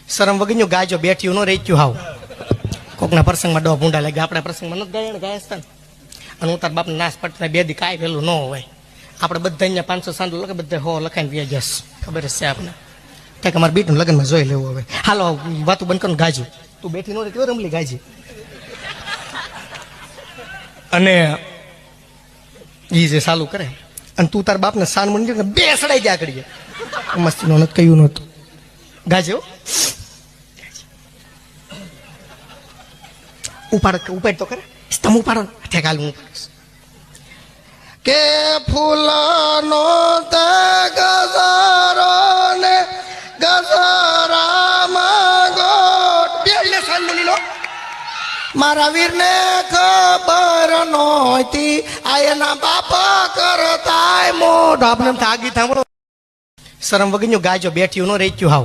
શરમ વગરનું ગાજો બેઠ્યું ન રેચ્યું હાવ. કોકના પ્રસંગમાં ડો ભૂંડા લાગે, આપણા પ્રસંગમાં નથી ગાય ગાયસ્તાન. અને હું તાર બાપને નાશ પડતા બે દી કાંઈ વહેલું ન હોય. આપણે બધા અહીંયા 500 સાંડું લખે, બધા 100 લખાઈને વ્યા જશ. ખબર જ છે આપણે. કંઈક અમારે બીટનું લગ્નમાં જોઈ લેવું હવે. હાલો વાતું બંધ કરીને ગાજુ. તું બેઠી ન રહી કેવો રમલી ગાજી. અને એ જે ચાલુ કરે અને તું તાર બાપને સાન મળી જાય બે સડાઈ જાય કરીએ. મસ્તી નો નથી કહ્યું નહોતું. ગાજો ઉપાડ તો કરે. તમે ઉપાડો ઠેકાલ હું ઉપાડીશ. કે ફૂલનો તે ગજારો ને ગજરામાં ગોટ બેલે સાન મળી લો. મારા વીરને ખબર નહોતી આ એના બાપા કરતા મોઢ. આપણે આગી થાંભળો. શરમ વગરનું ગાજો બેઠ્યું ન રેચ્યું હાવ.